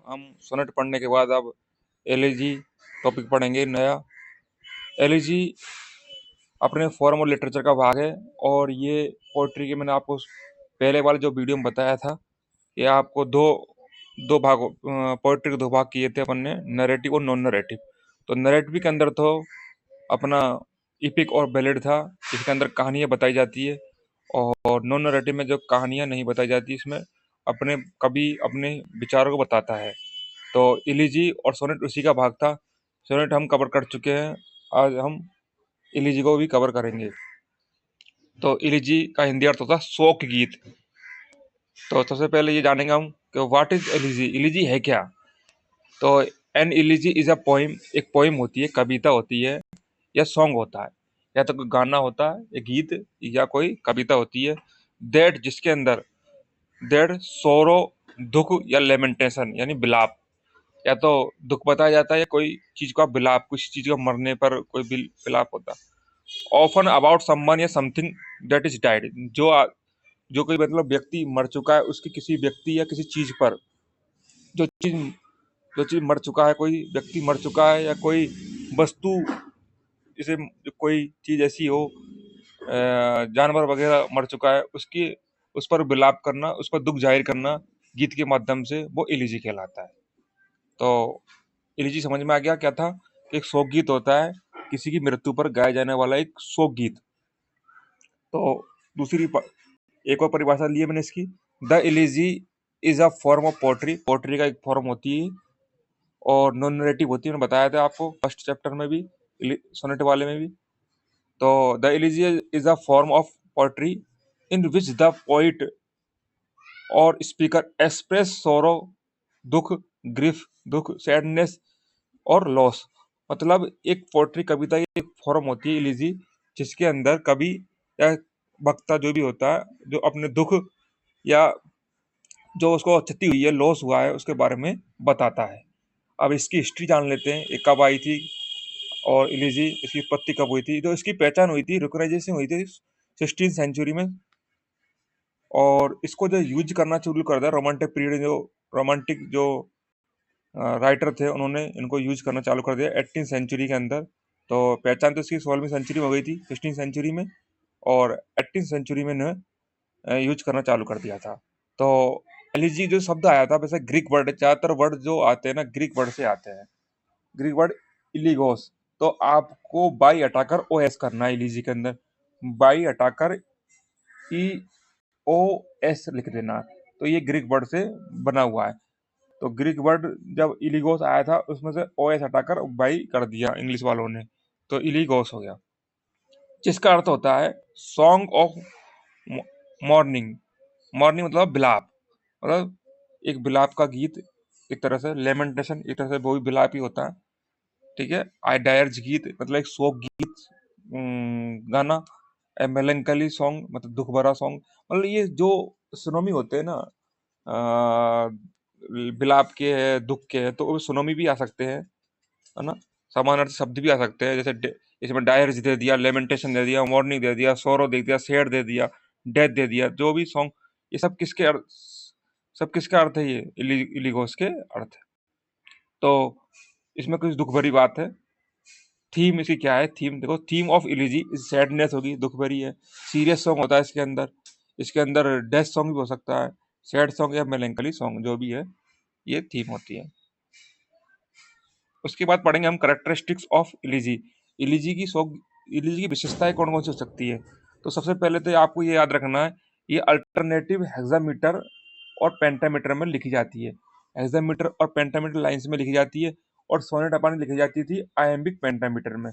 हम सोनेट पढ़ने के बाद अब एलिजी टॉपिक पढ़ेंगे नया। एलिजी अपने फॉर्म और लिटरेचर का भाग है और ये पोइट्री के मैंने आपको पहले वाले जो वीडियो में बताया था कि आपको दो दो भागों पोइट्री के दो भाग किए थे अपन ने, नरेटिव और नॉन नरेटिव। तो नरेटिव के अंदर तो अपना इपिक और बैलेड था, इसके अंदर कहानियाँ बताई जाती है। और नॉन नरेटिव में जो कहानियाँ नहीं बताई जाती, इसमें अपने कवि अपने विचारों को बताता है। तो इलिजी और सोनेट उसी का भाग था। सोनेट हम कवर कर चुके हैं, आज हम इलिजी को भी कवर करेंगे। तो इलिजी का हिंदी अर्थ होता है शोक गीत। तो सबसे पहले ये जानेंगे हम कि व्हाट इज एलिजी, इलिजी है क्या। तो एन इलिजी इज अ पोइम, एक पोइम होती है, कविता होती है या सॉन्ग होता है, या तो कोई गाना होता है, एक गीत या कोई कविता होती है। दैट जिसके अंदर दैट सोरो दुख या लेमेंटेशन यानी विलाप, या तो दुख बताया जाता है या कोई चीज का विलाप, कुछ चीज का मरने पर कोई विलाप होता है। ऑफन अबाउट समवन या समथिंग दैट इज डाइड, जो कोई मतलब व्यक्ति मर चुका है, उसकी किसी व्यक्ति या किसी चीज पर, जो चीज जो चीज मर चुका है, कोई व्यक्ति मर चुका है या कोई वस्तु, जैसे कोई चीज ऐसी हो, जानवर वगैरह मर चुका है, उसकी उस पर विलाप करना, उस पर दुख जाहिर करना गीत के माध्यम से, वो इलिजी कहलाता है। तो इलिजी समझ में आ गया क्या था कि एक शोक गीत होता है, किसी की मृत्यु पर गाया जाने वाला एक शोक गीत। तो एक और परिभाषा ली है मैंने इसकी, the elegy is a form of poetry, poetry का एक फॉर्म होती है और नॉन नरेटिव होती है। मैंने बताया था आपको फर्स्ट चैप्टर में भी, सोनेट वाले में भी। तो the elegy is a form of poetry in which the poet और स्पीकर एक्सप्रेस सोरो, दुख, ग्रीफ, दुख, सैडनेस और लॉस। मतलब एक पोट्री कविता की एक फॉर्म होती है इलिजी, जिसके अंदर कवि या वक्ता जो भी होता है, जो अपने दुख या जो उसको क्षति हुई है, लॉस हुआ है, उसके बारे में बताता है। अब इसकी हिस्ट्री जान लेते हैं, ये कब आई थी और इलिजी इसकी उत्पत्ति कब हुई थी। तो इसकी पहचान हुई थी, रिकॉग्नाइजेशन हुई थी 16वीं सेंचुरी में। और इसको जो यूज करना शुरू कर दिया रोमांटिक पीरियड, जो रोमांटिक जो राइटर थे, उन्होंने इनको यूज करना चालू कर दिया 18वीं सेंचुरी के अंदर। तो पहचान तो इसकी 16वीं सेंचुरी में हो गई थी, 16वीं सेंचुरी में, और 18वीं सेंचुरी में इन्हें यूज करना चालू कर दिया था। तो एलिजी जो शब्द आया था, वैसे ग्रीक वर्ड, ज्यादातर वर्ड जो आते हैं ना ग्रीक वर्ड से आते हैं। ग्रीक वर्ड इलिगोस, तो आपको बाई हटाकर ओ एस करना है इलिजी के अंदर, बाई हटाकर ई ओ एस लिख देना। तो ये ग्रीक वर्ड से बना हुआ है। तो ग्रीक वर्ड जब इलिगोस आया था, उसमें से ओ एस हटाकर बाई कर दिया इंग्लिश वालों ने, तो इलिगोस हो गया, जिसका अर्थ होता है सॉन्ग ऑफ मॉर्निंग। मॉर्निंग मतलब विलाप, मतलब एक विलाप का गीत, एक तरह से लेमेंटेशन, एक तरह से वो भी विलाप ही होता है। ठीक है, आई डायर्ज गीत मतलब एक शोक गीत, गाना। ए मेलंकली सॉन्ग मतलब दुख भरा सॉन्ग। मतलब ये जो सुनोमी होते हैं ना, विलाप के है, दुख के है, तो वो सुनोमी भी आ सकते हैं, है ना। समानार्थी शब्द भी आ सकते हैं, जैसे इसमें डायर्ज दे दिया, लेमेंटेशन दे दिया, मॉर्निंग दे दिया, सोरो दे दिया, सैड दे दिया, डेथ दे दिया, जो भी सॉन्ग, ये सब किसका अर्थ है, ये इलिगोस के अर्थ है। तो इसमें कुछ दुख भरी बात है। थीम इसकी क्या है, थीम देखो, थीम ऑफ इलिजी सैडनेस होगी, दुख भरी है। सीरियस सॉन्ग होता है इसके अंदर डेथ सॉन्ग भी हो सकता है, सैड सॉन्ग या मेलंकली सॉन्ग, जो भी है, ये थीम होती है। उसके बाद पढ़ेंगे हम करेक्टरिस्टिक्स ऑफ इलिजी। इलिजी की विशेषताएं कौन कौन सी हो सकती है। तो सबसे पहले तो आपको ये याद रखना है, ये अल्टरनेटिव हेक्सामीटर और पेंटामीटर में लिखी जाती है। हेक्सामीटर और पेंटामीटर लाइंस में लिखी जाती है, और सोनेट अपन लिखी जाती थी आयम्बिक पेंटामीटर में,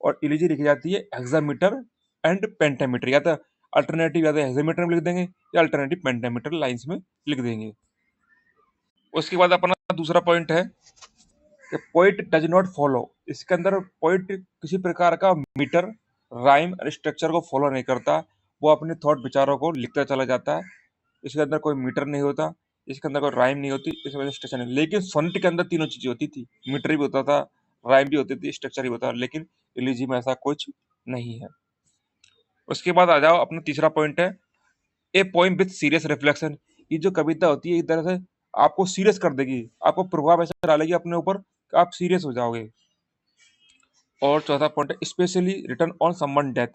और इलिजी लिखी जाती है हेक्सामीटर एंड पेंटामीटर। या तो अल्टरनेटिव या तो हेक्सामीटर में लिख देंगे, या अल्टरनेटिव पेंटामीटर लाइंस में लिख देंगे। उसके बाद अपना दूसरा पॉइंट है कि पोइट डज नॉट फॉलो। इसके अंदर पोइट किसी प्रकार का मीटर, राइम और स्ट्रक्चर को फॉलो नहीं करता, वो अपने थॉट विचारों को लिखता चला जाता है। इसके अंदर कोई मीटर नहीं होता, इसके अंदर कोई राइम नहीं होती, इस वजह से स्ट्रक्चर नहीं। लेकिन सोनेट के अंदर तीनों चीजें होती थी, मीटर भी होता था, राइम भी होती थी, स्ट्रक्चर भी होता था, लेकिन इलिजी में ऐसा कुछ नहीं है। उसके बाद आ जाओ, अपना तीसरा पॉइंट है ए पोइम विथ सीरियस रिफ्लेक्शन। ये जो कविता होती है, एक तरह से आपको सीरियस कर देगी, आपको प्रभाव ऐसा डालेगी अपने ऊपर कि आप सीरियस हो जाओगे। और चौथा पॉइंट है specially written on someone death,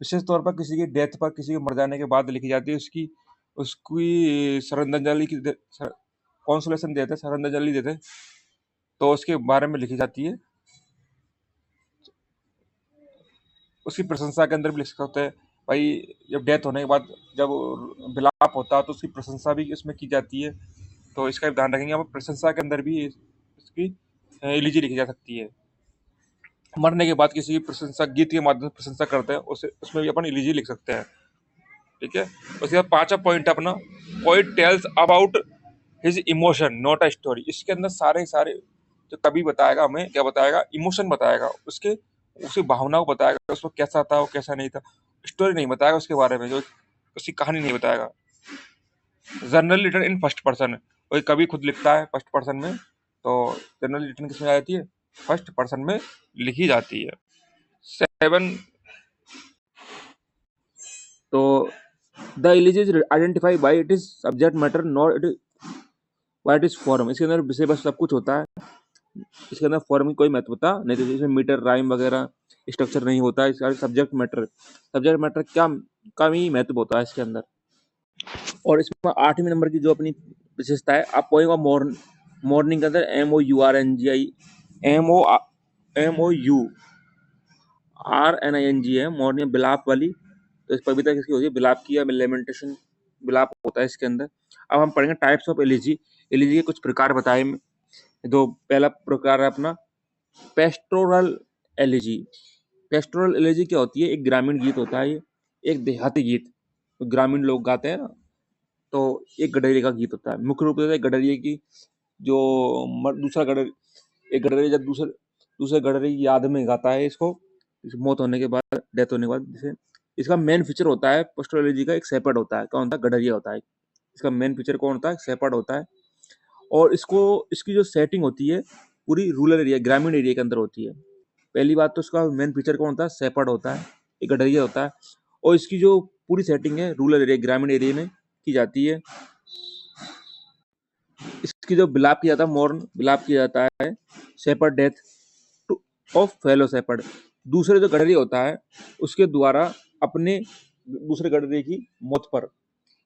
विशेष तौर पर किसी की डेथ पर, किसी के मर जाने के बाद लिखी जाती है, उसकी उसकी श्रद्धांजलि की कॉन्सोलेशन देते हैं, श्रद्धांजलि देते हैं, तो उसके बारे में लिखी जाती है। उसकी प्रशंसा के अंदर भी लिख सकते हैं भाई, जब डेथ होने के बाद जब विलाप होता है तो उसकी प्रशंसा भी इसमें की जाती है, तो इसका भी ध्यान रखेंगे। अब प्रशंसा के अंदर भी इसकी एलिजी लिखी जा सकती है। मरने के बाद किसी की प्रशंसा गीत के माध्यम से प्रशंसा करते हैं, उसे उसमें भी अपन एलिजी लिख सकते हैं। ठीक है। उसके बाद पांचवा पॉइंट है अपना, poet tells about his emotion not a story. इसके अंदर सारे सारे जो कवि बताएगा हमें, क्या बताएगा, इमोशन बताएगा, उसके उसी भावना को बताएगा, उसको कैसा था वो कैसा नहीं था, स्टोरी नहीं बताएगा उसके बारे में, जो उसकी कहानी नहीं बताएगा। General return in first person, कोई कवि खुद लिखता है फर्स्ट पर्सन में, तो जनरल रिटर्न किसमें आ जाती है, फर्स्ट पर्सन में लिखी जाती है। 7, तो the elegy is identify by it is subject matter not it what is form. इसके अंदर विषय वस्तु सब कुछ होता है, इसके अंदर फॉर्म की कोई महत्वता नहीं, तो इसमें मीटर राइम वगैरह स्ट्रक्चर नहीं होता है। इसका सब्जेक्ट मैटर क्या का ही महत्व होता है इसके अंदर। और इसमें 8वें नंबर की जो अपनी विशेषता है, आप पोएम ऑफ मॉर्निंग के अंदर MOURNG है, मॉर्निंग विलाप वाली, तो इस कविता किसकी होती है, विलाप की, या लेमेंटेशन विलाप होता है इसके अंदर। अब हम पढ़ेंगे टाइप्स ऑफ एलिजी। एलिजी के कुछ प्रकार बताए। दो, पहला प्रकार है अपना पेस्टोरल एलिजी। पेस्टोरल एलिजी क्या होती है, एक ग्रामीण गीत होता है, ये एक देहाती गीत, तो ग्रामीण लोग गाते हैं ना, तो एक गडरिये का गीत होता है। मुख्य रूप से गडरिये की जो दूसरा गडर एक गडरिया जब दूसरे गडरिये की याद में गाता है इसको, मौत होने के बाद, डेथ होने के बाद। जैसे इसका मेन फीचर होता है पेस्टोरल एलिजी का, एक सेपर्ड होता है, कौन होता है, गडरिया होता है। इसका मेन फीचर कौन होता है, सेपर्ड होता है। और इसकी जो सेटिंग होती है पूरी रूरल एरिया, ग्रामीण एरिया के अंदर होती है। पहली बात तो इसका मेन फीचर कौन होता है, सेपर्ड होता है, एक गडरिया होता है। और इसकी जो पूरी सेटिंग है रूरल एरिया, ग्रामीण एरिया में की जाती है। इसकी जो विलाप किया जाता है, मौन विलाप किया जाता है, shepherd death to of fellow shepherd, दूसरे जो गडरिया होता है उसके द्वारा अपने दूसरे गडरिये की मौत पर,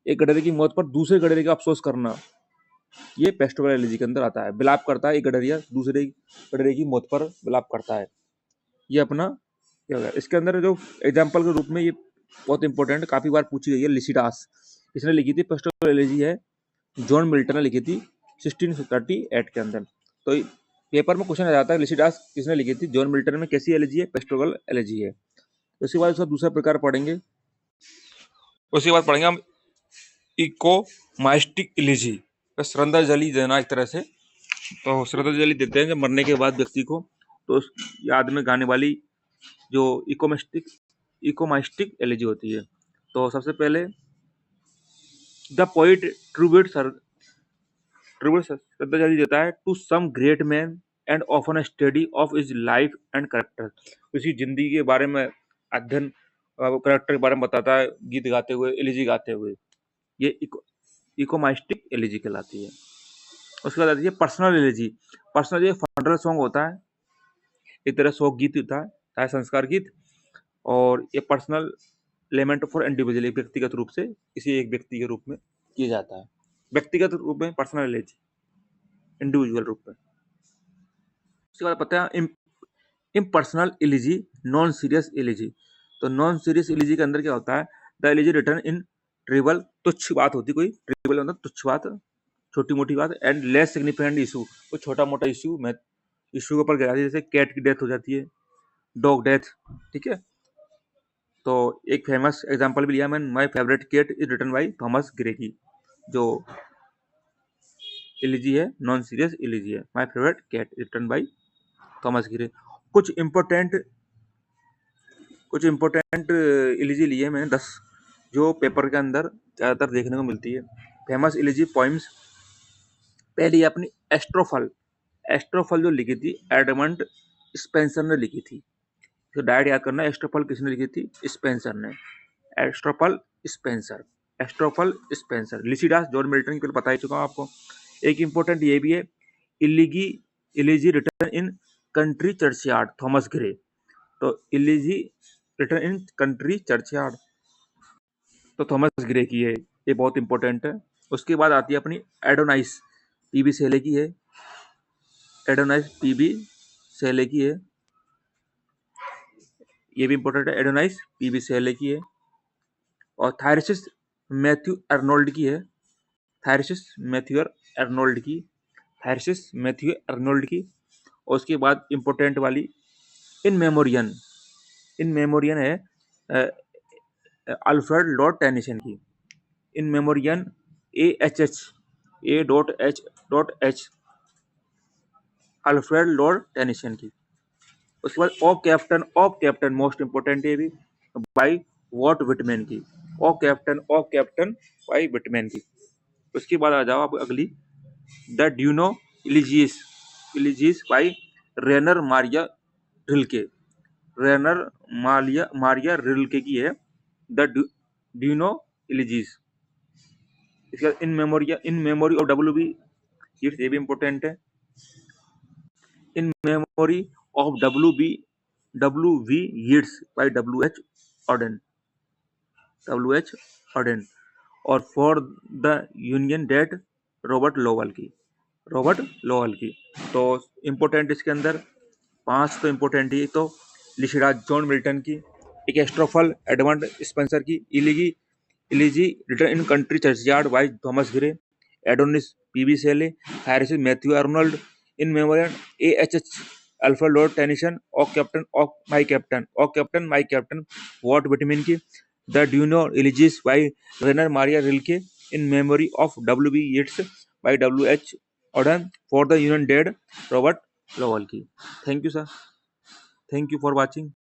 एक गडरिये की मौत पर दूसरे गडरिये का अफसोस करना, ये पेस्टोरल एलिजी के अंदर आता है। विलाप करता है एक गडरिया दूसरे गडरिये की मौत पर विलाप करता है, ये अपना क्या होगा। इसके अंदर जो एग्जाम्पल के रूप में ये बहुत इंपॉर्टेंट, काफी बार पूछी गई है, लिसिडास, इसने लिखी थी, पेस्टोरल एलिजी है, जॉन मिल्टन ने लिखी थी 1638 के अंदर। तो पेपर में क्वेश्चन आ जाता है लिसिडास किसने लिखी थी, जॉन मिल्टन में, कैसी एलिजी है, पेस्टोरल एलिजी है। उसके बाद उसका दूसरा प्रकार पढ़ेंगे, उसके बाद पढ़ेंगे हम इकोमाइस्टिक एलिजी, श्रद्धांजलि देना एक तरह से। तो श्रद्धांजलि देते हैं जब मरने के बाद व्यक्ति को, तो उस याद में गाने वाली जो इकोमाइस्टिक एलिजी होती है। तो सबसे पहले द पोइट ट्रिब्यूट श्रद्धांजलि देता है to some great man and often a study of his life and character, उसकी जिंदगी के बारे में अध्ययन, कैरेक्टर के बारे में बताता है गीत गाते हुए, एलिजी गाते हुए, ये इकोमाइस्टिक एलिजी कहलाती है। उसके बाद आती है पर्सनल एलिजी। पर्सनल ये फनरल सॉन्ग होता है, एक तरह शोक गीत होता है, संस्कार गीत, और ये पर्सनल लेमेंट फॉर इंडिविजुअल, व्यक्तिगत रूप से किसी एक व्यक्ति के रूप में किया जाता है, व्यक्तिगत रूप में पर्सनल एलिजी, इंडिविजुअल रूप में। उसके बाद पता है impersonal elegy, non serious elegy. तो नॉन सीरियस एलिजी के अंदर क्या होता है, द एलिजी रिटर्न इन ट्रिबल, तुच्छ बात होती, कोई ट्रिबल मतलब तुच्छ बात, छोटी मोटी बात, एंड लेस सिग्निफिकेंट इशू, कोई छोटा मोटा इशू में इशू के ऊपर गया, जैसे कैट की डेथ हो जाती है, डॉग डेथ, ठीक है। तो एक फेमस एग्जांपल भी लिया मैंने, my favourite cat is written by Thomas Gray की, जो एलिजी है नॉन सीरियस एलिजी है, my favourite cat written by Thomas Gray. कुछ इंपॉर्टेंट एलिजी लिए मैंने 10, जो पेपर के अंदर ज़्यादातर देखने को मिलती है। फेमस एलिजी पॉइम्स, पहली अपनी एस्ट्रोफल जो लिखी थी एडमंड स्पेंसर ने लिखी थी। तो डायरेक्ट याद करना, एस्ट्रोफल किसने लिखी थी, स्पेंसर ने, Astrophel Spenser, Astrophel Spenser. Lycidas John Milton की पता ही चुका हूँ आपको, एक इम्पोर्टेंट ये भी है, elegy elegy written in country churchyard Thomas Gray. तो elegy written in country churchyard तो थॉमस ग्रे की है, ये बहुत इंपॉर्टेंट है। उसके बाद आती है अपनी एडोनाइस पीबी सेले की है। एडोनाइस पीबी सेले की है, ये भी इंपॉर्टेंट है। एडोनाइस पीबी सेले की है। और थायरसिस मैथ्यू अर्नोल्ड की है। थायरसिस मैथ्यू अर्नोल्ड की थायरसिस मैथ्यू अर्नोल्ड की। और उसके बाद इंपॉर्टेंट वाली इन मेमोरियन है अल्फ्रेड लॉर्ड टेनिसन की। In memoriam A.H. Alfred Lord Tennyson की। उसके बाद ऑफ कैप्टन मोस्ट इंपोर्टेंट है भी, बाई वॉट विटमैन की। ऑफ कैप्टन बाई विटमैन की। उसके बाद आ जाओ अब अगली, the Duino elegies by Rainer Maria Rilke. Rainer Maria Rilke की है द ड्यूनो इलिजियस। इसके बाद इन मेमोरी ऑफ WB ये भी इंपॉर्टेंट है। In memory of WV Yeats by W.H. Auden। और for the union dead Robert Lowell की। तो इम्पोर्टेंट इसके अंदर 5 तो इम्पोर्टेंट ही। तो लिशरा जॉन मिल्टन की, एक एस्ट्रोफल एडमंड स्पेंसर की, elegy written in country churchyard by Thomas Gray, Adonais PB Shelley, Thyrsis Matthew Arnold, in memoriam A.H. Alfred Lord Tennyson, of my captain Walt Whitman की, the Duino elegies by Rainer Maria Rilke, in memory of WB Yeats by W.H. Auden, for the union dead Robert Lowell की। Thank you sir, thank you for watching.